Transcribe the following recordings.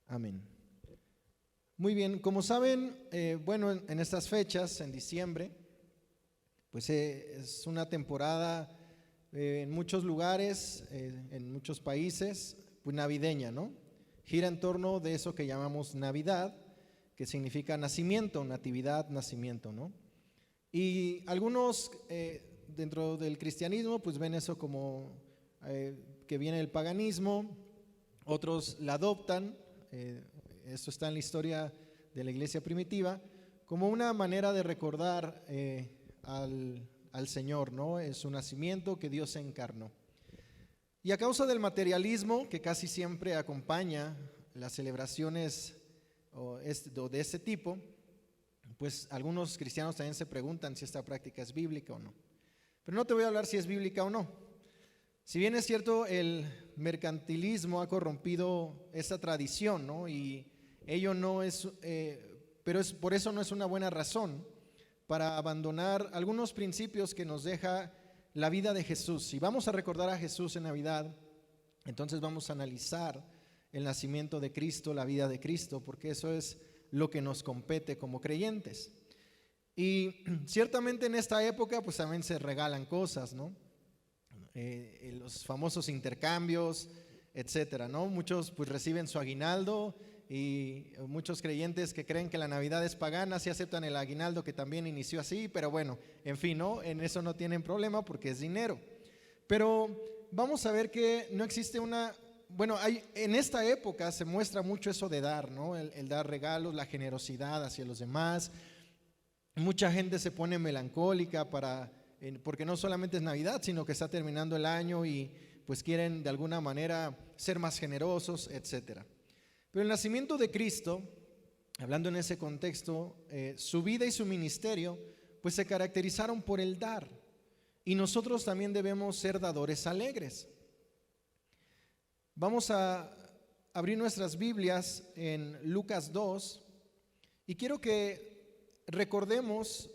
Amén. Muy bien, como saben, bueno, en estas fechas, en diciembre, pues es una temporada en muchos lugares, en muchos países, pues navideña, ¿no? Gira en torno de eso que llamamos Navidad, que significa nacimiento, natividad, nacimiento, ¿no? Y algunos dentro del cristianismo pues ven eso como que viene del paganismo, otros la adoptan, esto está en la historia de la iglesia primitiva, como una manera de recordar al Señor, ¿no? Es su nacimiento, que Dios se encarnó. Y a causa del materialismo que casi siempre acompaña las celebraciones de este tipo, pues algunos cristianos también se preguntan si esta práctica es bíblica o no. Pero no te voy a hablar si es bíblica o no. Si bien es cierto, el mercantilismo ha corrompido esta tradición, ¿no? Y ello no es, pero por eso no es una buena razón para abandonar algunos principios que nos deja la vida de Jesús. Si vamos a recordar a Jesús en Navidad, entonces vamos a analizar el nacimiento de Cristo, la vida de Cristo, porque eso es lo que nos compete como creyentes. Y ciertamente en esta época pues también se regalan cosas, ¿no? Los famosos intercambios, etcétera, ¿no? Muchos pues reciben su aguinaldo y muchos creyentes que creen que la Navidad es pagana sí aceptan el aguinaldo, que también inició así, pero bueno, en fin, ¿no? En eso no tienen problema porque es dinero. Pero vamos a ver que no existe en esta época se muestra mucho eso de dar, ¿no? El dar regalos, la generosidad hacia los demás. Mucha gente se pone melancólica porque no solamente es Navidad, sino que está terminando el año y pues quieren de alguna manera ser más generosos, etcétera. Pero el nacimiento de Cristo, hablando en ese contexto, su vida y su ministerio pues se caracterizaron por el dar, y nosotros también debemos ser dadores alegres. Vamos a abrir nuestras Biblias en Lucas 2 y quiero que recordemos,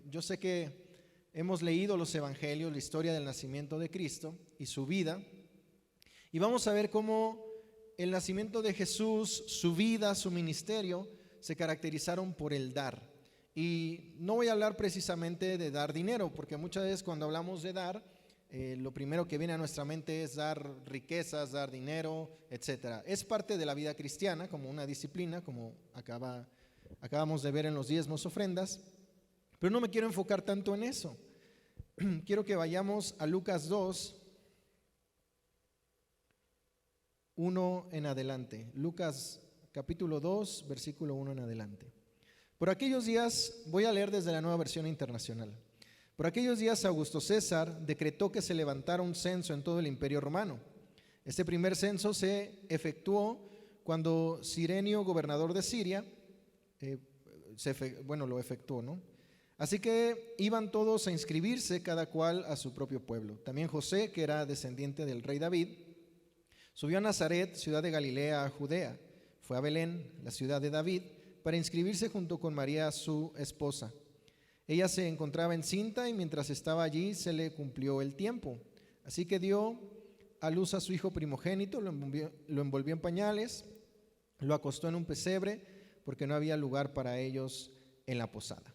yo sé que hemos leído los evangelios, la historia del nacimiento de Cristo y su vida, y vamos a ver cómo el nacimiento de Jesús, su vida, su ministerio se caracterizaron por el dar. Y no voy a hablar precisamente de dar dinero, porque muchas veces cuando hablamos de dar, lo primero que viene a nuestra mente es dar riquezas, dar dinero, etcétera. Es parte de la vida cristiana como una disciplina, como acabamos de ver en los diezmos, ofrendas, pero no me quiero enfocar tanto en eso. Quiero que vayamos a Lucas 2, 1 en adelante. Lucas capítulo 2, versículo 1 en adelante. Por aquellos días, voy a leer desde la Nueva Versión Internacional. Por aquellos días Augusto César decretó que se levantara un censo en todo el Imperio Romano. Este primer censo se efectuó cuando Cirenio, gobernador de Siria, lo efectuó, ¿no? Así que iban todos a inscribirse, cada cual a su propio pueblo. También José, que era descendiente del rey David, subió a Nazaret, ciudad de Galilea, a Judea. Fue a Belén, la ciudad de David, para inscribirse junto con María, su esposa. Ella se encontraba encinta y mientras estaba allí se le cumplió el tiempo. Así que dio a luz a su hijo primogénito, lo envolvió en pañales, lo acostó en un pesebre porque no había lugar para ellos en la posada.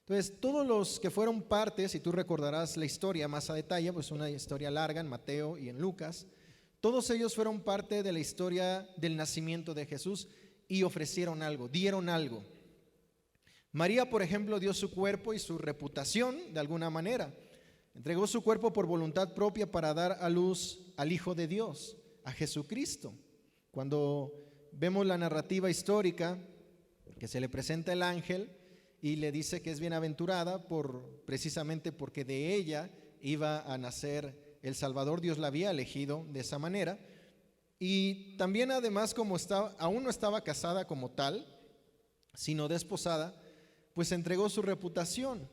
Entonces, todos los que fueron parte, si tú recordarás la historia más a detalle, pues una historia larga en Mateo y en Lucas, todos ellos fueron parte de la historia del nacimiento de Jesús y ofrecieron algo, dieron algo. María, por ejemplo, dio su cuerpo y su reputación de alguna manera. Entregó su cuerpo por voluntad propia para dar a luz al Hijo de Dios, a Jesucristo. Cuando vemos la narrativa histórica que se le presenta el ángel y le dice que es bienaventurada precisamente porque de ella iba a nacer el Salvador, Dios la había elegido de esa manera. Y también además, como aún no estaba casada como tal, sino desposada, pues entregó su reputación.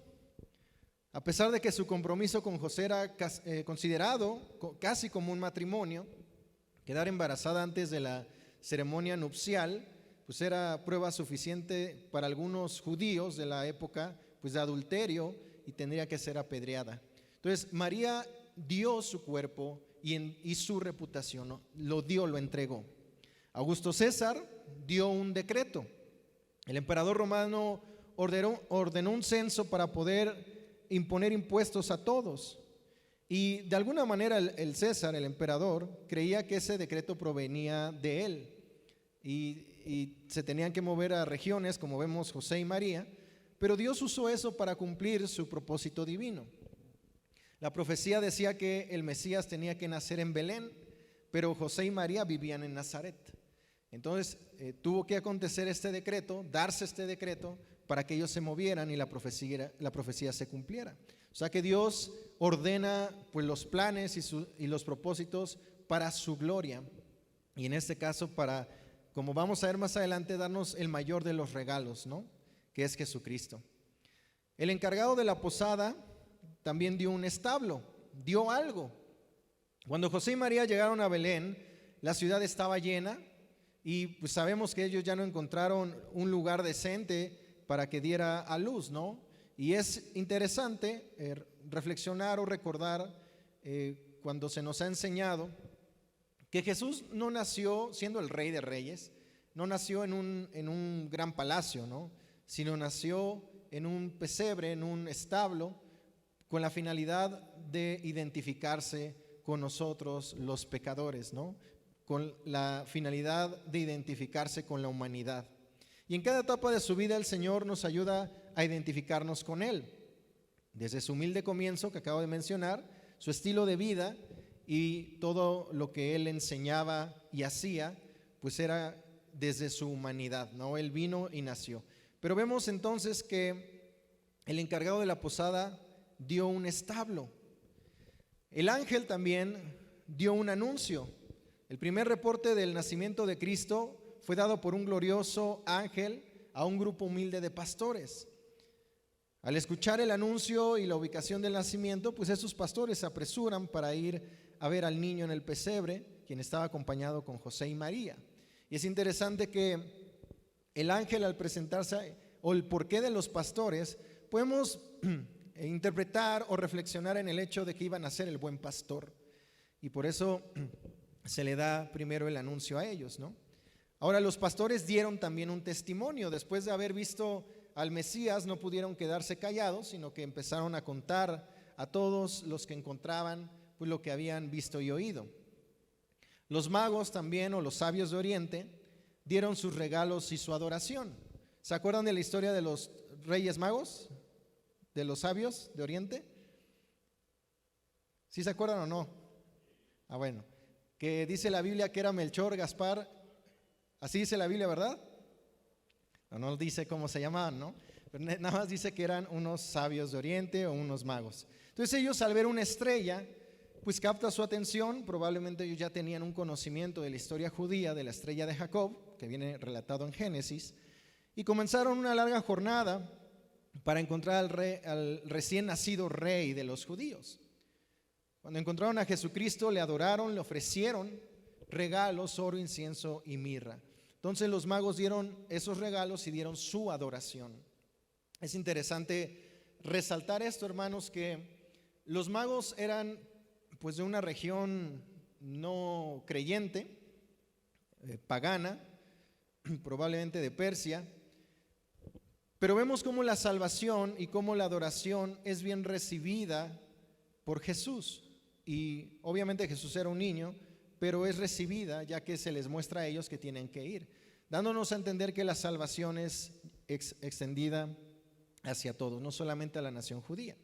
A pesar de que su compromiso con José era considerado casi como un matrimonio, quedar embarazada antes de la ceremonia nupcial, pues era prueba suficiente para algunos judíos de la época, pues de adulterio, y tendría que ser apedreada. Entonces María dio su cuerpo y su reputación, ¿no? Lo entregó. Augusto César, dio un decreto. El emperador romano ordenó un censo para poder imponer impuestos a todos. Y de alguna manera el César, el emperador, creía que ese decreto provenía de él. Y se tenían que mover a regiones, como vemos José y María, pero Dios usó eso para cumplir su propósito divino. La profecía decía que el Mesías tenía que nacer en Belén, pero José y María vivían en Nazaret. Entonces tuvo que acontecer este decreto, darse este decreto, para que ellos se movieran y la profecía se cumpliera. O sea que Dios ordena pues los planes y los propósitos para su gloria. Y en este caso para, como vamos a ver más adelante, darnos el mayor de los regalos, ¿no? Que es Jesucristo. El encargado de la posada también dio un establo, dio algo. Cuando José y María llegaron a Belén, la ciudad estaba llena y pues sabemos que ellos ya no encontraron un lugar decente para que diera a luz, ¿no? Y es interesante reflexionar o recordar cuando se nos ha enseñado que Jesús no nació siendo el Rey de Reyes, no nació en un gran palacio, ¿no? Sino nació en un pesebre, en un establo, con la finalidad de identificarse con nosotros los pecadores, ¿no? Con la finalidad de identificarse con la humanidad. Y en cada etapa de su vida el Señor nos ayuda a identificarnos con Él. Desde su humilde comienzo que acabo de mencionar, su estilo de vida y todo lo que Él enseñaba y hacía, pues era desde su humanidad, ¿no? Él vino y nació. Pero vemos entonces que el encargado de la posada dio un establo. El ángel también dio un anuncio. El primer reporte del nacimiento de Cristo fue dado por un glorioso ángel a un grupo humilde de pastores. Al escuchar el anuncio y la ubicación del nacimiento, pues esos pastores se apresuran para ir a ver al niño en el pesebre, quien estaba acompañado con José y María. Y es interesante que el ángel, al presentarse, o el porqué de los pastores, podemos interpretar o reflexionar en el hecho de que iban a ser el buen pastor. Y por eso se le da primero el anuncio a ellos, ¿no? Ahora, los pastores dieron también un testimonio. Después de haber visto al Mesías, no pudieron quedarse callados, sino que empezaron a contar a todos los que encontraban pues lo que habían visto y oído. Los magos también, o los sabios de Oriente, dieron sus regalos y su adoración. ¿Se acuerdan de la historia de los reyes magos? ¿De los sabios de Oriente? ¿Sí se acuerdan o no? Ah, bueno. Que dice la Biblia que era Melchor, Gaspar. Así dice la Biblia, ¿verdad? No dice cómo se llamaban, ¿no? Pero nada más dice que eran unos sabios de Oriente o unos magos. Entonces ellos, al ver una estrella, pues capta su atención. Probablemente ellos ya tenían un conocimiento de la historia judía, de la estrella de Jacob, que viene relatado en Génesis, y comenzaron una larga jornada para encontrar al recién nacido rey de los judíos. Cuando encontraron a Jesucristo, le adoraron, le ofrecieron regalos, oro, incienso y mirra. Entonces los magos dieron esos regalos y dieron su adoración. Es interesante resaltar esto, hermanos, que los magos eran pues de una región no creyente, pagana, probablemente de Persia, pero vemos cómo la salvación y cómo la adoración es bien recibida por Jesús. Y obviamente Jesús era un niño, pero es recibida ya que se les muestra a ellos que tienen que ir, dándonos a entender que la salvación es extendida hacia todos, no solamente a la nación judía.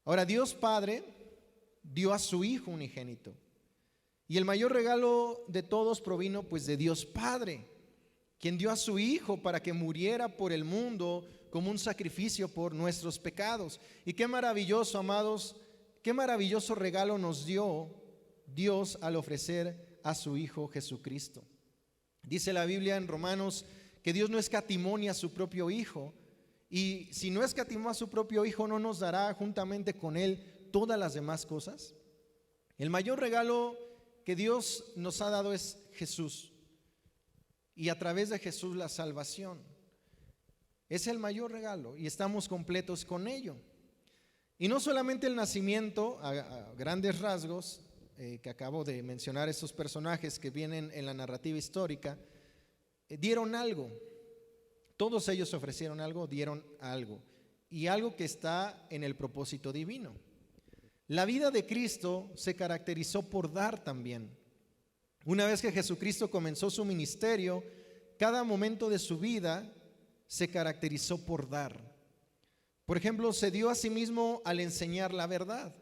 Ahora, Dios Padre dio a su Hijo unigénito, y el mayor regalo de todos provino pues de Dios Padre, quien dio a su Hijo para que muriera por el mundo como un sacrificio por nuestros pecados. Y qué maravilloso, amados, qué maravilloso regalo nos dio Dios al ofrecer a su Hijo Jesucristo. Dice la Biblia en Romanos que Dios no escatimó ni a su propio Hijo, y si no escatimó a su propio Hijo, ¿no nos dará juntamente con Él todas las demás cosas? El mayor regalo que Dios nos ha dado es Jesús, y a través de Jesús la salvación. Es el mayor regalo y estamos completos con ello. Y no solamente el nacimiento, a grandes rasgos, que acabo de mencionar, estos personajes que vienen en la narrativa histórica, dieron algo. Todos ellos ofrecieron algo, dieron algo. Y algo que está en el propósito divino. La vida de Cristo se caracterizó por dar también. Una vez que Jesucristo comenzó su ministerio, cada momento de su vida se caracterizó por dar. Por ejemplo, se dio a sí mismo al enseñar la verdad.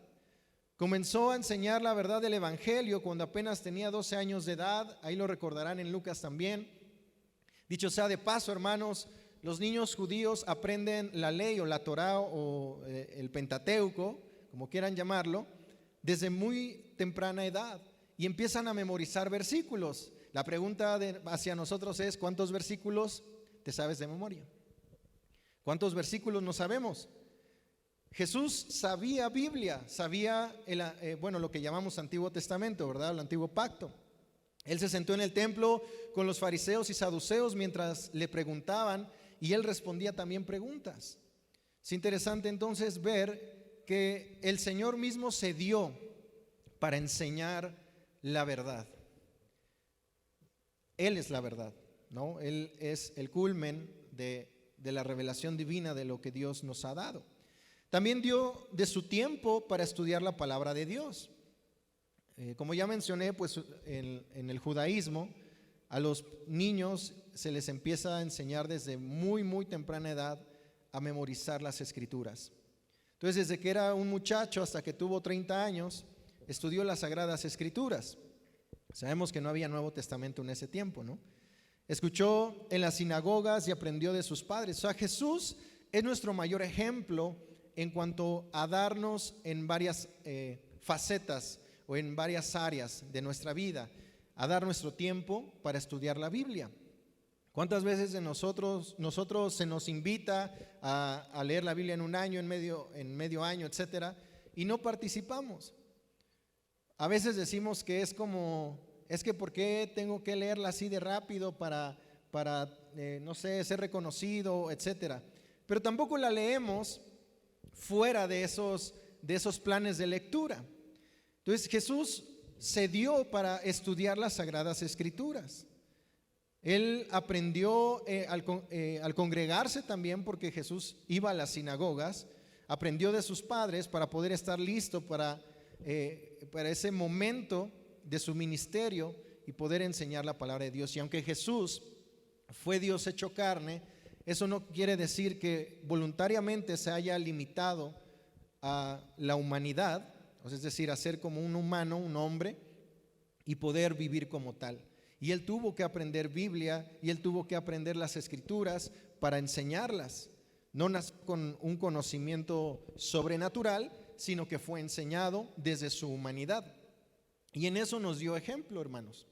Comenzó a enseñar la verdad del Evangelio cuando apenas tenía 12 años de edad. Ahí lo recordarán en Lucas también. Dicho sea de paso, hermanos, los niños judíos aprenden la ley o la Torá o el Pentateuco, como quieran llamarlo, desde muy temprana edad y empiezan a memorizar versículos. La pregunta hacia nosotros es: ¿cuántos versículos te sabes de memoria? ¿Cuántos versículos no sabemos? Jesús sabía Biblia, sabía lo que llamamos Antiguo Testamento, ¿verdad? El Antiguo Pacto. Él se sentó en el templo con los fariseos y saduceos mientras le preguntaban y él respondía también preguntas. Es interesante entonces ver que el Señor mismo se dio para enseñar la verdad. Él es la verdad, ¿no? Él es el culmen de la revelación divina de lo que Dios nos ha dado. También dio de su tiempo para estudiar la palabra de Dios. Como ya mencioné, pues en el judaísmo a los niños se les empieza a enseñar desde muy, muy temprana edad a memorizar las escrituras. Entonces, desde que era un muchacho hasta que tuvo 30 años, estudió las sagradas escrituras. Sabemos que no había Nuevo Testamento en ese tiempo, ¿no? Escuchó en las sinagogas y aprendió de sus padres. O sea, Jesús es nuestro mayor ejemplo en cuanto a darnos en varias facetas o en varias áreas de nuestra vida, a dar nuestro tiempo para estudiar la Biblia. ¿Cuántas veces de nosotros se nos invita a leer la Biblia en un año, en medio año, etcétera, y no participamos? A veces decimos que es que ¿por qué tengo que leerla así de rápido para no sé, ser reconocido, etcétera? Pero tampoco la leemos fuera de esos planes de lectura. Entonces Jesús se dio para estudiar las sagradas escrituras. Él aprendió al congregarse también, porque Jesús iba a las sinagogas, aprendió de sus padres para poder estar listo para ese momento de su ministerio y poder enseñar la palabra de Dios. Y aunque Jesús fue Dios hecho carne, eso no quiere decir que voluntariamente se haya limitado a la humanidad, es decir, a ser como un humano, un hombre, y poder vivir como tal. Y él tuvo que aprender Biblia y él tuvo que aprender las escrituras para enseñarlas. No nació con un conocimiento sobrenatural, sino que fue enseñado desde su humanidad. Y en eso nos dio ejemplo, hermanos.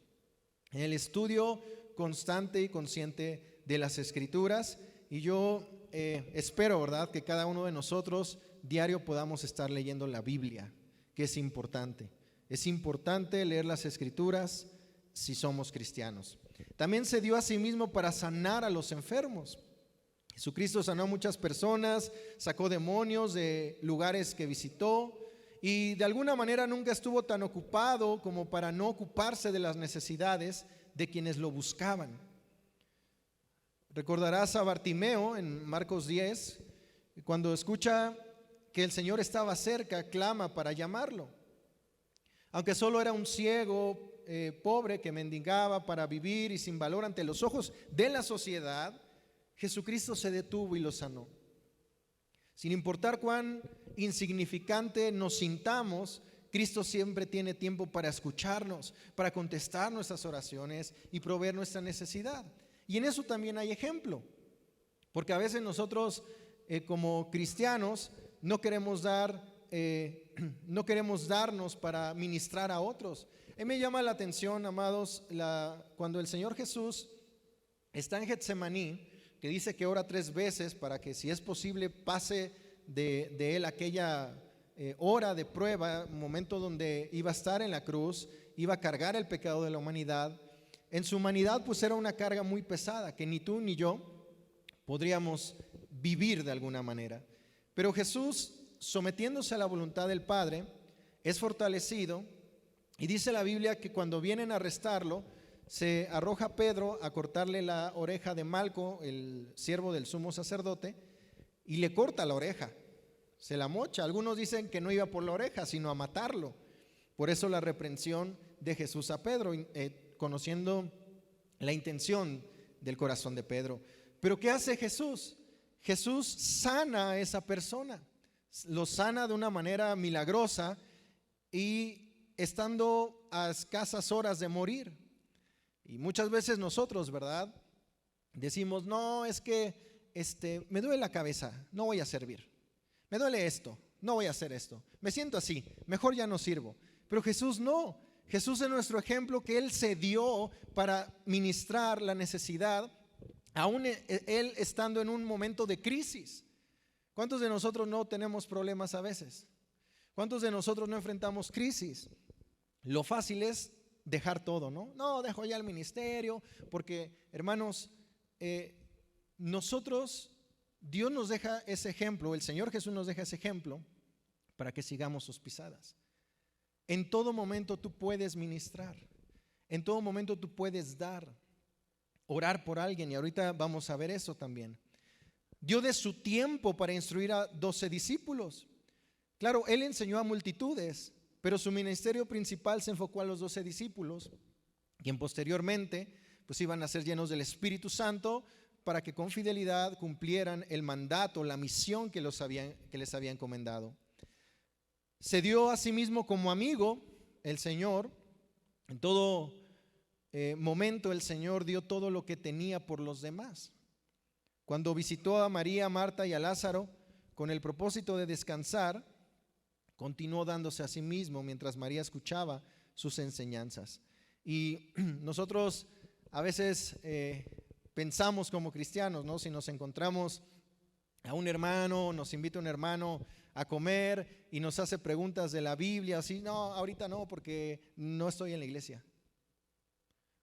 En el estudio constante y consciente de las escrituras. Y yo espero, ¿verdad?, que cada uno de nosotros diario podamos estar leyendo la Biblia, que es importante. Es importante leer las escrituras si somos cristianos. También se dio a sí mismo para sanar a los enfermos. Jesucristo sanó a muchas personas, sacó demonios de lugares que visitó y de alguna manera nunca estuvo tan ocupado como para no ocuparse de las necesidades de quienes lo buscaban. Recordarás a Bartimeo en Marcos 10, cuando escucha que el Señor estaba cerca, clama para llamarlo. Aunque solo era un ciego pobre que mendigaba para vivir y sin valor ante los ojos de la sociedad, Jesucristo se detuvo y lo sanó. Sin importar cuán insignificante nos sintamos, Cristo siempre tiene tiempo para escucharnos, para contestar nuestras oraciones y proveer nuestra necesidad. Y en eso también hay ejemplo, porque a veces nosotros como cristianos no queremos darnos para ministrar a otros. Me llama la atención, amados, cuando el Señor Jesús está en Getsemaní, que dice que ora 3 veces para que, si es posible, pase de él aquella hora de prueba, momento donde iba a estar en la cruz, iba a cargar el pecado de la humanidad. En su humanidad pues era una carga muy pesada que ni tú ni yo podríamos vivir de alguna manera. Pero Jesús, sometiéndose a la voluntad del Padre, es fortalecido, y dice la Biblia que cuando vienen a arrestarlo, se arroja Pedro a cortarle la oreja de Malco, el siervo del sumo sacerdote, y le corta la oreja, se la mocha. Algunos dicen que no iba por la oreja, sino a matarlo. Por eso la reprensión de Jesús a Pedro, conociendo la intención del corazón de Pedro. Pero ¿qué hace Jesús? Jesús sana a esa persona, lo sana de una manera milagrosa y estando a escasas horas de morir. Y muchas veces nosotros, ¿verdad? Decimos, no, es que me duele la cabeza, no voy a servir. Me duele esto, no voy a hacer esto. Me siento así, mejor ya no sirvo. Pero Jesús no. Jesús es nuestro ejemplo, que Él se dio para ministrar la necesidad, aún Él estando en un momento de crisis. ¿Cuántos de nosotros no tenemos problemas a veces? ¿Cuántos de nosotros no enfrentamos crisis? Lo fácil es dejar todo, ¿no? No, dejo ya el ministerio, porque hermanos, nosotros, Dios nos deja ese ejemplo, el Señor Jesús nos deja ese ejemplo para que sigamos sus pisadas. En todo momento tú puedes ministrar, en todo momento tú puedes dar, orar por alguien, y ahorita vamos a ver eso también. Dio de su tiempo para instruir a 12 discípulos. Claro, Él enseñó a multitudes, pero su ministerio principal se enfocó a los 12 discípulos, quien posteriormente pues iban a ser llenos del Espíritu Santo para que con fidelidad cumplieran el mandato, la misión que les había encomendado. Se dio a sí mismo como amigo el Señor. En todo momento el Señor dio todo lo que tenía por los demás. Cuando visitó a María, Marta y a Lázaro con el propósito de descansar, continuó dándose a sí mismo mientras María escuchaba sus enseñanzas. Y nosotros a veces pensamos como cristianos, ¿no? Si nos encontramos a un hermano, nos invita un hermano a comer y nos hace preguntas de la Biblia, así, no, ahorita no porque no estoy en la iglesia.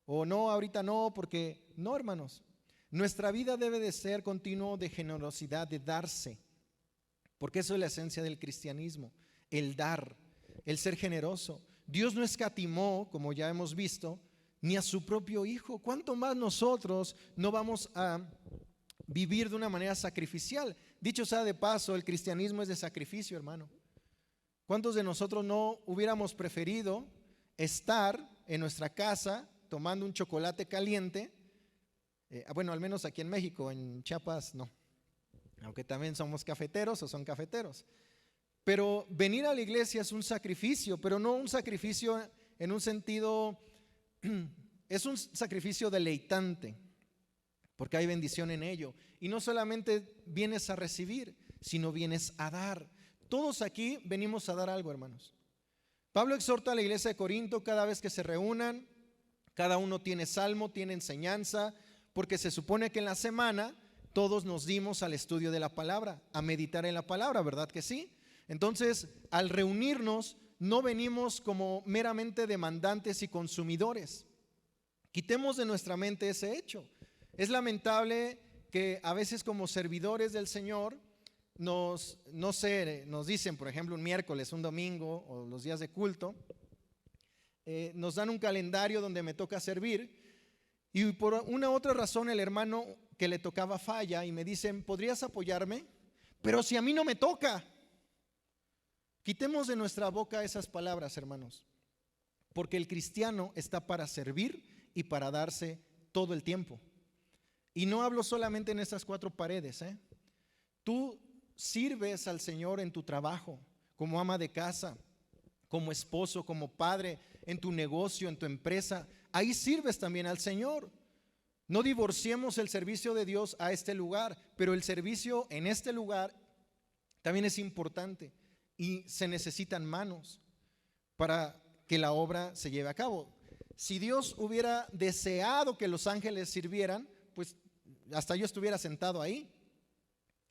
O no, ahorita no porque, no, hermanos, nuestra vida debe de ser continuo de generosidad, de darse, porque eso es la esencia del cristianismo, el dar, el ser generoso. Dios no escatimó, como ya hemos visto, ni a su propio Hijo. ¿Cuánto más nosotros no vamos a vivir de una manera sacrificial? Dicho sea de paso, el cristianismo es de sacrificio, hermano. ¿Cuántos de nosotros no hubiéramos preferido estar en nuestra casa tomando un chocolate caliente? Bueno, al menos aquí en México, en Chiapas no, aunque también somos cafeteros o son cafeteros. Pero venir a la iglesia es un sacrificio, pero no un sacrificio en un sentido, es un sacrificio deleitante, porque hay bendición en ello. Y no solamente vienes a recibir, sino vienes a dar. Todos aquí venimos a dar algo, hermanos. Pablo exhorta a la iglesia de Corinto cada vez que se reúnan, cada uno tiene salmo, tiene enseñanza, porque se supone que en la semana todos nos dimos al estudio de la palabra, a meditar en la palabra, ¿verdad que sí? Entonces, al reunirnos, no venimos como meramente demandantes y consumidores. Quitemos de nuestra mente ese hecho. Es lamentable que a veces como servidores del Señor nos dicen, por ejemplo, un miércoles, un domingo o los días de culto, nos dan un calendario donde me toca servir y por una u otra razón el hermano que le tocaba falla y me dicen, ¿podrías apoyarme? Pero si a mí no me toca. Quitemos de nuestra boca esas palabras, hermanos, porque el cristiano está para servir y para darse todo el tiempo. Y no hablo solamente en estas 4 paredes. Tú sirves al Señor en tu trabajo, como ama de casa, como esposo, como padre, en tu negocio, en tu empresa. Ahí sirves también al Señor. No divorciemos el servicio de Dios a este lugar, pero el servicio en este lugar también es importante y se necesitan manos para que la obra se lleve a cabo. Si Dios hubiera deseado que los ángeles sirvieran, pues hasta yo estuviera sentado ahí.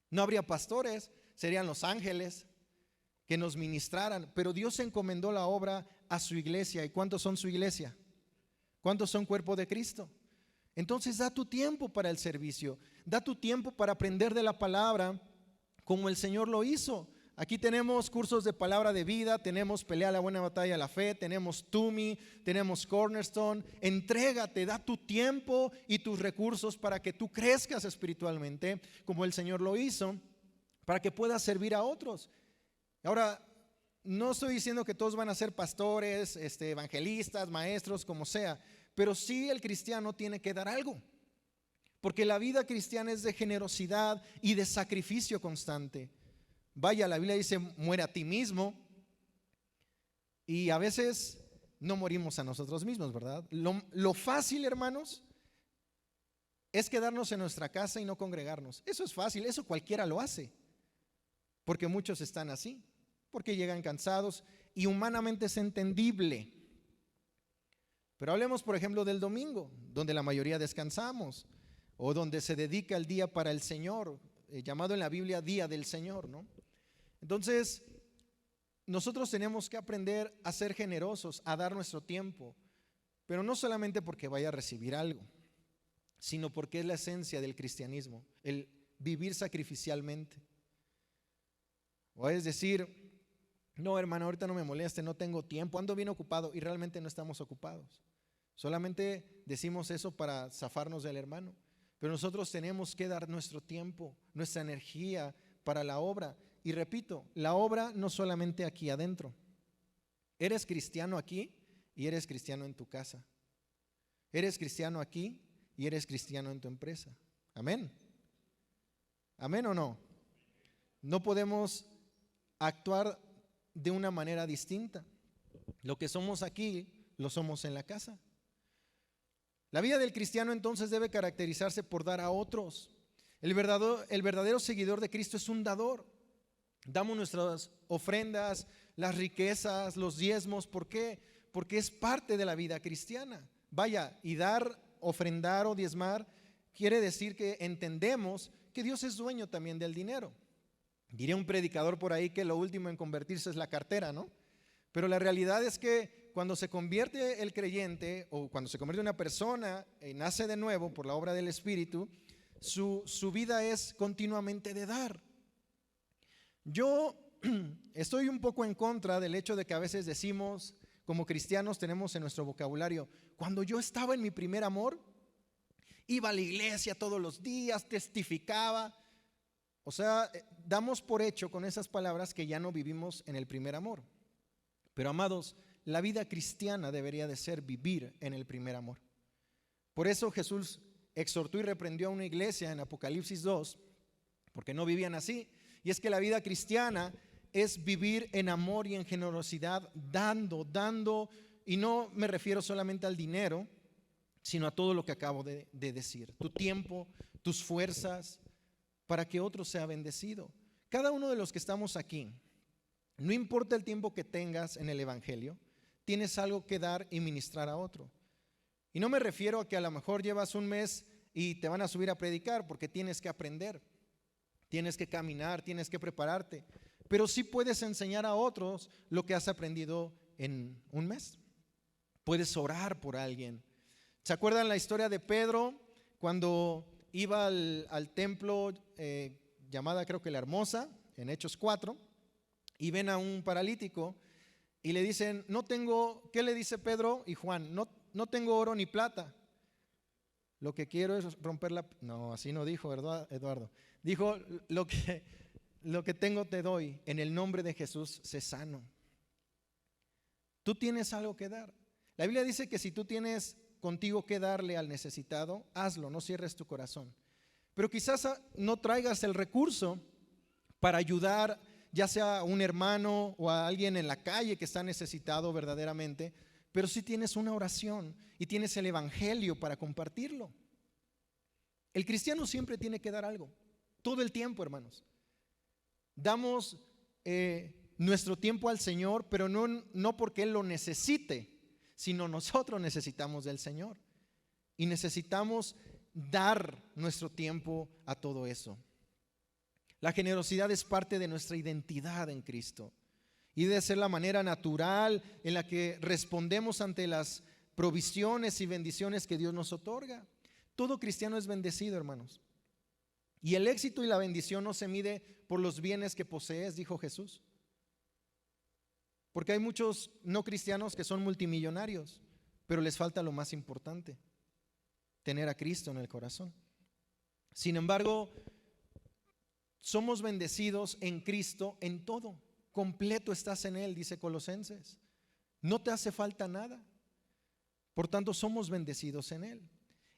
No habría pastores, serían los ángeles que nos ministraran, pero Dios encomendó la obra a su iglesia. ¿Y cuántos son su iglesia? ¿Cuántos son cuerpo de Cristo? Entonces da tu tiempo para el servicio, da tu tiempo para aprender de la palabra como el Señor lo hizo. Aquí tenemos cursos de palabra de vida, tenemos pelea la buena batalla de la fe, tenemos Tumi, tenemos Cornerstone. Entrégate, da tu tiempo y tus recursos para que tú crezcas espiritualmente, como el Señor lo hizo, para que puedas servir a otros. Ahora, no estoy diciendo que todos van a ser pastores, evangelistas, maestros, como sea, pero sí el cristiano tiene que dar algo, porque la vida cristiana es de generosidad y de sacrificio constante. Vaya, la Biblia dice, muere a ti mismo, y a veces no morimos a nosotros mismos, ¿verdad? Lo fácil, hermanos, es quedarnos en nuestra casa y no congregarnos. Eso es fácil, eso cualquiera lo hace, porque muchos están así, porque llegan cansados y humanamente es entendible. Pero hablemos, por ejemplo, del domingo, donde la mayoría descansamos, o donde se dedica el día para el Señor, llamado en la Biblia Día del Señor, ¿no? Entonces, nosotros tenemos que aprender a ser generosos, a dar nuestro tiempo, pero no solamente porque vaya a recibir algo, sino porque es la esencia del cristianismo, el vivir sacrificialmente. O es decir, no, hermano, ahorita no me moleste, no tengo tiempo, ando bien ocupado, y realmente no estamos ocupados. Solamente decimos eso para zafarnos del hermano, pero nosotros tenemos que dar nuestro tiempo, nuestra energía para la obra. Y repito, la obra no solamente aquí adentro. Eres cristiano aquí y eres cristiano en tu casa. Eres cristiano aquí y eres cristiano en tu empresa. Amén. ¿Amén o no? No podemos actuar de una manera distinta. Lo que somos aquí, lo somos en la casa. La vida del cristiano entonces debe caracterizarse por dar a otros. El verdadero seguidor de Cristo es un dador. Damos nuestras ofrendas, las riquezas, los diezmos. ¿Por qué? Porque es parte de la vida cristiana. Vaya, y dar, ofrendar o diezmar quiere decir que entendemos que Dios es dueño también del dinero. Diría un predicador por ahí que lo último en convertirse es la cartera, ¿no? Pero la realidad es que cuando se convierte el creyente, o cuando se convierte una persona y nace de nuevo por la obra del Espíritu, su vida es continuamente de dar. Yo estoy un poco en contra del hecho de que a veces decimos, como cristianos tenemos en nuestro vocabulario, cuando yo estaba en mi primer amor, iba a la iglesia todos los días, testificaba. O sea, damos por hecho con esas palabras que ya no vivimos en el primer amor. Pero amados, la vida cristiana debería de ser vivir en el primer amor. Por eso Jesús exhortó y reprendió a una iglesia en Apocalipsis 2, porque no vivían así. Y es que la vida cristiana es vivir en amor y en generosidad, dando, y no me refiero solamente al dinero, sino a todo lo que acabo de decir, tu tiempo, tus fuerzas, para que otro sea bendecido. Cada uno de los que estamos aquí, no importa el tiempo que tengas en el evangelio, tienes algo que dar y ministrar a otro. Y no me refiero a que a lo mejor llevas un mes y te van a subir a predicar, porque tienes que aprender. Tienes que caminar, tienes que prepararte, pero sí puedes enseñar a otros lo que has aprendido en un mes. Puedes orar por alguien. ¿Se acuerdan la historia de Pedro cuando iba al templo llamada, creo que La Hermosa, en Hechos 4, y ven a un paralítico y le dicen, no tengo, ¿qué le dice Pedro y Juan? No tengo oro ni plata. Lo que quiero es romper la... No, así no dijo, ¿verdad, Eduardo? Dijo, lo que tengo te doy, en el nombre de Jesús, sé sano. Tú tienes algo que dar. La Biblia dice que si tú tienes contigo que darle al necesitado, hazlo, no cierres tu corazón. Pero quizás no traigas el recurso para ayudar, ya sea a un hermano o a alguien en la calle que está necesitado verdaderamente, pero sí tienes una oración y tienes el evangelio para compartirlo. El cristiano siempre tiene que dar algo, todo el tiempo, hermanos. Damos nuestro tiempo al Señor, pero no porque Él lo necesite, sino nosotros necesitamos del Señor y necesitamos dar nuestro tiempo a todo eso. La generosidad es parte de nuestra identidad en Cristo y debe ser la manera natural en la que respondemos ante las provisiones y bendiciones que Dios nos otorga. Todo cristiano es bendecido, hermanos. Y el éxito y la bendición no se mide por los bienes que posees, dijo Jesús. Porque hay muchos no cristianos que son multimillonarios, pero les falta lo más importante: tener a Cristo en el corazón. Sin embargo, somos bendecidos en Cristo en todo. Completo estás en Él, dice Colosenses. No te hace falta nada. Por tanto, somos bendecidos en Él.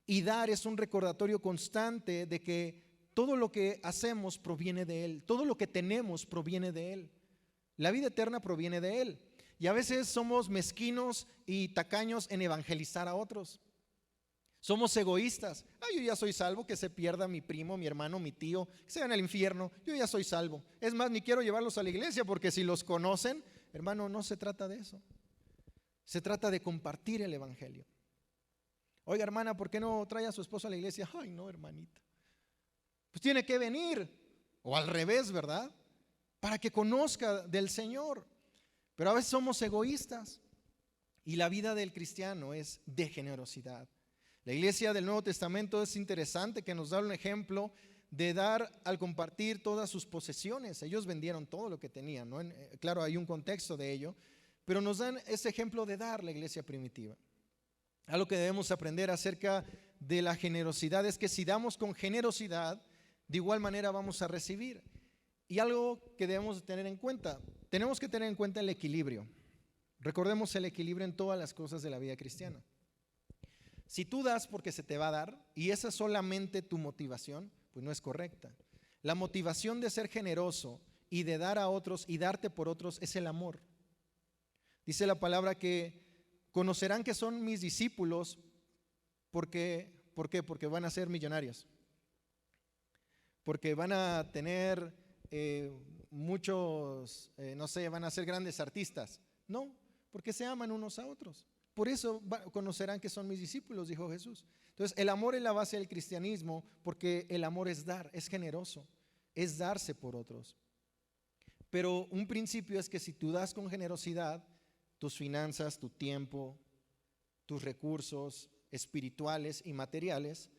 Y dar es un recordatorio constante de que todo lo que hacemos proviene de Él. Todo lo que tenemos proviene de Él. La vida eterna proviene de Él. Y a veces somos mezquinos y tacaños en evangelizar a otros. Somos egoístas. Yo ya soy salvo, que se pierda mi primo, mi hermano, mi tío, que se vayan al infierno. Yo ya soy salvo. Es más, ni quiero llevarlos a la iglesia, porque si los conocen, hermano, no se trata de eso. Se trata de compartir el evangelio. Oiga, hermana, ¿por qué no trae a su esposo a la iglesia? Ay, no, hermanita. Pues tiene que venir. O al revés, ¿verdad? Para que conozca del Señor. Pero a veces somos egoístas. Y la vida del cristiano es de generosidad. La iglesia del Nuevo Testamento es interesante, que nos da un ejemplo de dar al compartir todas sus posesiones. Ellos vendieron todo lo que tenían, ¿no? Claro, hay un contexto de ello, pero nos dan ese ejemplo de dar la iglesia primitiva. Algo que debemos aprender acerca de la generosidad es que si damos con generosidad, de igual manera vamos a recibir. Y algo que debemos tener en cuenta, tenemos que tener en cuenta el equilibrio. Recordemos el equilibrio en todas las cosas de la vida cristiana. Si tú das porque se te va a dar y esa es solamente tu motivación, pues no es correcta. La motivación de ser generoso y de dar a otros y darte por otros es el amor. Dice la palabra que conocerán que son mis discípulos porque van a ser millonarios, porque van a tener muchos, no sé, van a ser grandes artistas. No, porque se aman unos a otros. Por eso conocerán que son mis discípulos, dijo Jesús. Entonces, el amor es la base del cristianismo, porque el amor es dar, es generoso, es darse por otros. Pero un principio es que si tú das con generosidad, tus finanzas, tu tiempo, tus recursos espirituales y materiales,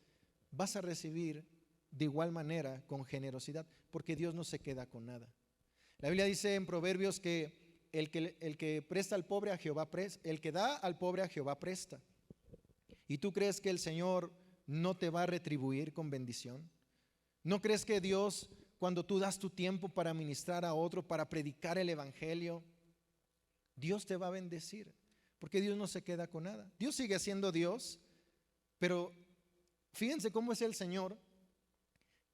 vas a recibir de igual manera con generosidad, porque Dios no se queda con nada. La Biblia dice en Proverbios que el que presta al pobre a Jehová presta, el que da al pobre a Jehová presta. ¿Y tú crees que el Señor no te va a retribuir con bendición? ¿No crees que Dios, cuando tú das tu tiempo para ministrar a otro, para predicar el evangelio, Dios te va a bendecir? Porque Dios no se queda con nada. Dios sigue siendo Dios, pero fíjense cómo es el Señor,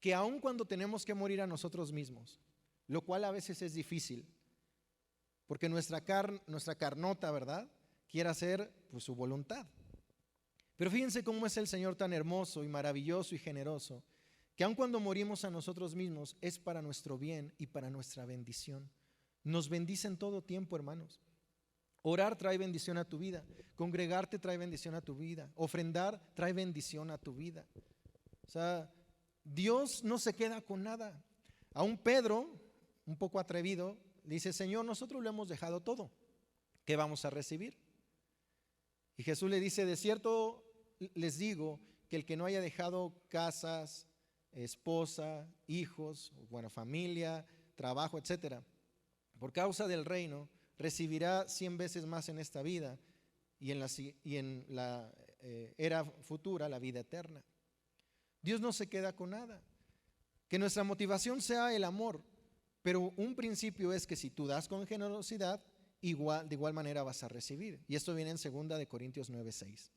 que aun cuando tenemos que morir a nosotros mismos, lo cual a veces es difícil, porque nuestra carnota, ¿verdad?, quiere hacer pues su voluntad. Pero fíjense cómo es el Señor tan hermoso y maravilloso y generoso, que aun cuando morimos a nosotros mismos es para nuestro bien y para nuestra bendición. Nos bendice en todo tiempo, hermanos. Orar trae bendición a tu vida, congregarte trae bendición a tu vida, ofrendar trae bendición a tu vida. O sea, Dios no se queda con nada. Aún Pedro, un poco atrevido, dice: Señor, nosotros lo hemos dejado todo, ¿qué vamos a recibir? Y Jesús le dice: de cierto les digo que el que no haya dejado casas, esposa, hijos, buena familia, trabajo, etcétera, por causa del reino, recibirá 100 veces más en esta vida y en la era futura la vida eterna. Dios no se queda con nada. Que nuestra motivación sea el amor, pero un principio es que si tú das con generosidad, de igual manera vas a recibir. Y esto viene en 2 Corintios 9:6.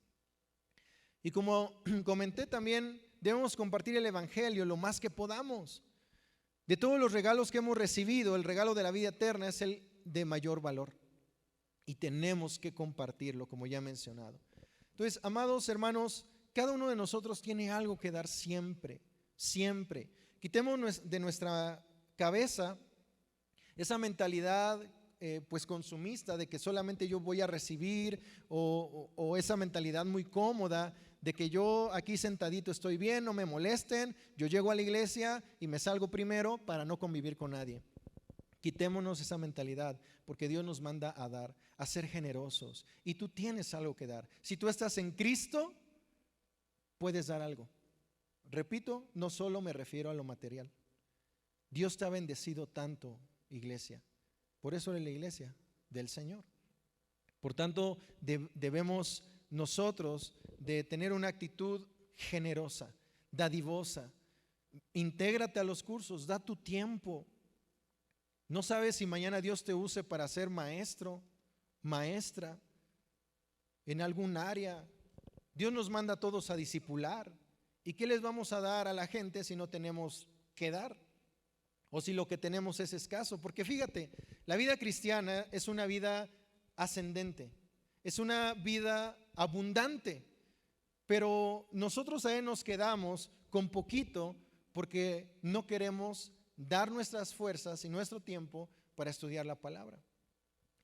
Y como comenté también, debemos compartir el evangelio lo más que podamos. De todos los regalos que hemos recibido, el regalo de la vida eterna es el de mayor valor. Y tenemos que compartirlo, como ya he mencionado. Entonces, amados hermanos, cada uno de nosotros tiene algo que dar siempre, siempre. Quitemos de nuestra cabeza esa mentalidad pues consumista de que solamente yo voy a recibir, o esa mentalidad muy cómoda de que yo aquí sentadito estoy bien, no me molesten, yo llego a la iglesia y me salgo primero para no convivir con nadie. Quitémonos esa mentalidad, porque Dios nos manda a dar, a ser generosos, y tú tienes algo que dar. Si tú estás en Cristo, puedes dar algo. Repito, no solo me refiero a lo material. Dios te ha bendecido tanto, iglesia. Por eso eres la iglesia del Señor. Por tanto, debemos nosotros de tener una actitud generosa, dadivosa. Intégrate a los cursos, da tu tiempo. No sabes si mañana Dios te use para ser maestro, maestra en algún área. Dios nos manda a todos a discipular. ¿Y qué les vamos a dar a la gente si no tenemos que dar? O si lo que tenemos es escaso. Porque fíjate, la vida cristiana es una vida ascendente, es una vida abundante, pero nosotros ahí nos quedamos con poquito porque no queremos dar nuestras fuerzas y nuestro tiempo para estudiar la palabra.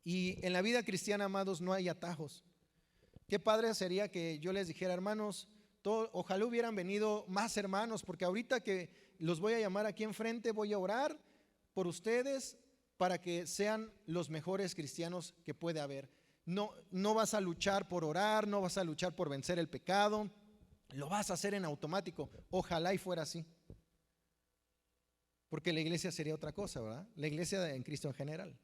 Y en la vida cristiana, amados, no hay atajos. Qué padre sería que yo les dijera, hermanos, ojalá hubieran venido más hermanos, porque ahorita que los voy a llamar aquí enfrente, voy a orar por ustedes para que sean los mejores cristianos que puede haber. No vas a luchar por orar, no vas a luchar por vencer el pecado, lo vas a hacer en automático. Ojalá y fuera así. Porque la iglesia sería otra cosa, ¿verdad? La iglesia en Cristo en general.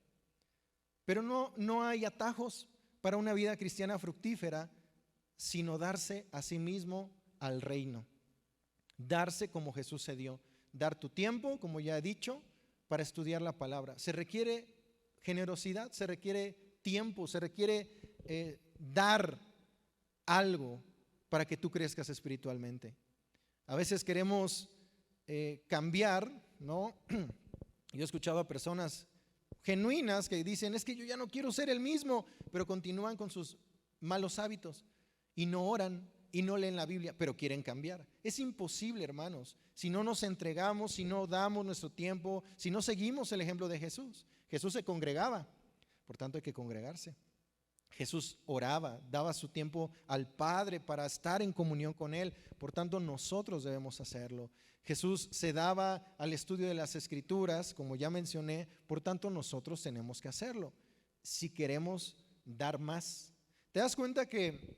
Pero no hay atajos para una vida cristiana fructífera, sino darse a sí mismo al reino. Darse como Jesús se dio. Dar tu tiempo, como ya he dicho, para estudiar la palabra. Se requiere generosidad, se requiere tiempo, se requiere dar algo para que tú crezcas espiritualmente. A veces queremos cambiar, ¿no? Yo he escuchado a personas genuinas que dicen, es que yo ya no quiero ser el mismo, pero continúan con sus malos hábitos y no oran y no leen la Biblia, pero quieren cambiar. Es imposible, hermanos, si no nos entregamos, si no damos nuestro tiempo, si no seguimos el ejemplo de Jesús. Jesús se congregaba, por tanto hay que congregarse. Jesús oraba, daba su tiempo al Padre para estar en comunión con Él, por tanto nosotros debemos hacerlo. Jesús se daba al estudio de las Escrituras, como ya mencioné, por tanto nosotros tenemos que hacerlo, si queremos dar más. ¿Te das cuenta que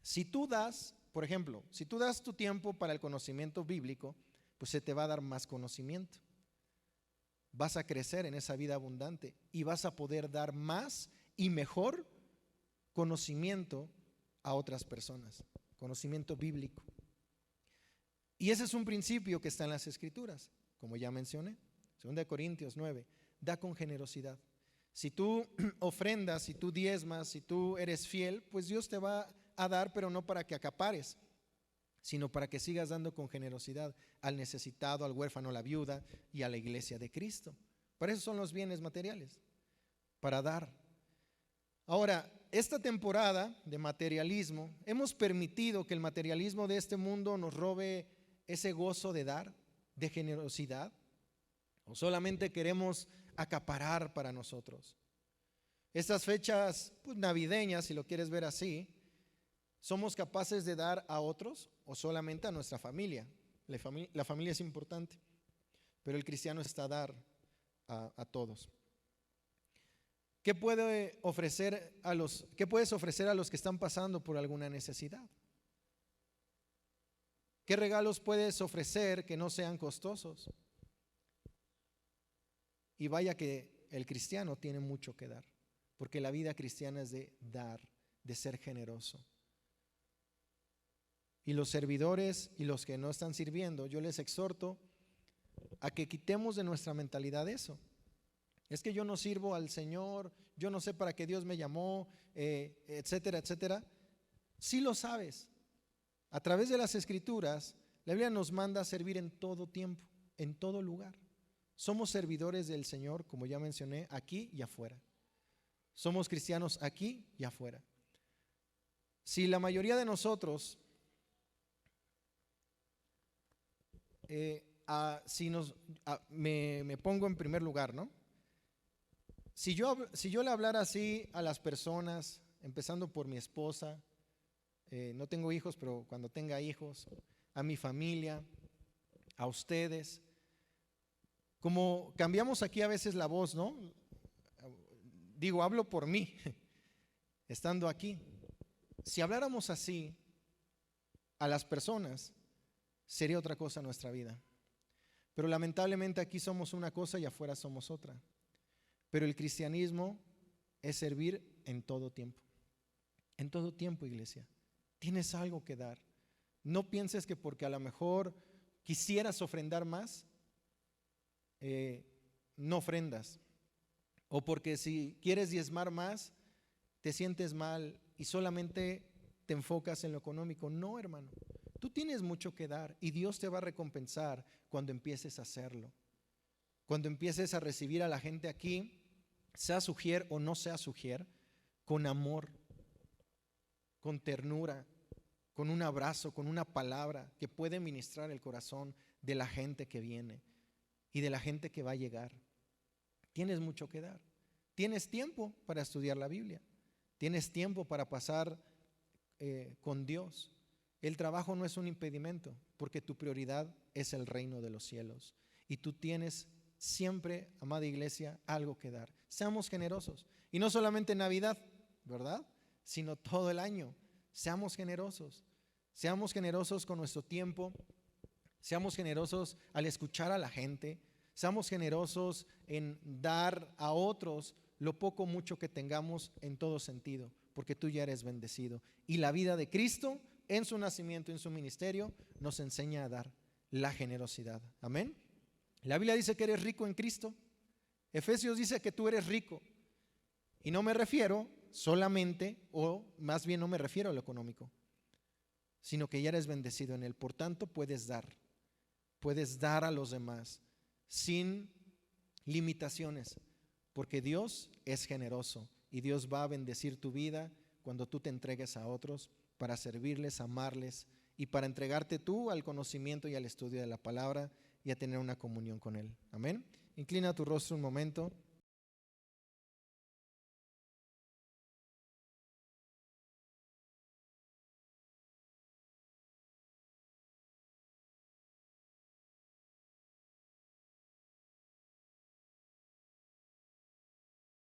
si tú das, por ejemplo, si tú das tu tiempo para el conocimiento bíblico, pues se te va a dar más conocimiento? Vas a crecer en esa vida abundante y vas a poder dar más y mejor conocimiento a otras personas, conocimiento bíblico. Y ese es un principio que está en las Escrituras, como ya mencioné, 2 Corintios 9, da con generosidad. Si tú ofrendas, si tú diezmas, si tú eres fiel, pues Dios te va a dar, pero no para que acapares, sino para que sigas dando con generosidad al necesitado, al huérfano, a la viuda y a la iglesia de Cristo. Para eso son los bienes materiales, para dar. Ahora, esta temporada de materialismo, hemos permitido que el materialismo de este mundo nos robe ese gozo de dar, de generosidad, o solamente queremos acaparar para nosotros. Estas fechas pues, navideñas, si lo quieres ver así, ¿somos capaces de dar a otros o solamente a nuestra familia? La familia es importante, pero el cristiano está a dar a todos. ¿Qué puedes ofrecer a los que están pasando por alguna necesidad? ¿Qué regalos puedes ofrecer que no sean costosos? Y vaya que el cristiano tiene mucho que dar, porque la vida cristiana es de dar, de ser generoso. Y los servidores y los que no están sirviendo, yo les exhorto a que quitemos de nuestra mentalidad eso. Es que yo no sirvo al Señor, yo no sé para qué Dios me llamó, etcétera, etcétera. Sí lo sabes. A través de las Escrituras, la Biblia nos manda a servir en todo tiempo, en todo lugar. Somos servidores del Señor, como ya mencioné, aquí y afuera. Somos cristianos aquí y afuera. Si la mayoría de nosotros, me pongo en primer lugar, ¿no? Si yo le hablara así a las personas, empezando por mi esposa, no tengo hijos, pero cuando tenga hijos, a mi familia, a ustedes, como cambiamos aquí a veces la voz, ¿no? Digo, hablo por mí, estando aquí. Si habláramos así a las personas, sería otra cosa nuestra vida. Pero lamentablemente aquí somos una cosa y afuera somos otra. Pero el cristianismo es servir en todo tiempo. En todo tiempo, iglesia. Tienes algo que dar. No pienses que porque a lo mejor quisieras ofrendar más, no ofrendas. O porque si quieres diezmar más, te sientes mal y solamente te enfocas en lo económico. No, hermano. Tú tienes mucho que dar y Dios te va a recompensar cuando empieces a hacerlo. Cuando empieces a recibir a la gente aquí, sea sugier o no sea sugier, con amor, con ternura, con un abrazo, con una palabra que puede ministrar el corazón de la gente que viene y de la gente que va a llegar. Tienes mucho que dar. Tienes tiempo para estudiar la Biblia. Tienes tiempo para pasar con Dios. El trabajo no es un impedimento porque tu prioridad es el reino de los cielos. Y tú tienes siempre, amada iglesia, algo que dar. Seamos generosos. Y no solamente en Navidad, ¿verdad? Sino todo el año. Seamos generosos. Seamos generosos con nuestro tiempo. Seamos generosos al escuchar a la gente. Seamos generosos en dar a otros lo poco o mucho que tengamos en todo sentido, porque tú ya eres bendecido. Y la vida de Cristo, en su nacimiento, en su ministerio, nos enseña a dar la generosidad. Amén. La Biblia dice que eres rico en Cristo. Efesios dice que tú eres rico. Y no me refiero solamente, o más bien no me refiero a lo económico, sino que ya eres bendecido en Él. Por tanto, puedes dar a los demás sin limitaciones, porque Dios es generoso y Dios va a bendecir tu vida cuando tú te entregues a otros para servirles, amarles y para entregarte tú al conocimiento y al estudio de la palabra y a tener una comunión con Él. Amén. Inclina tu rostro un momento.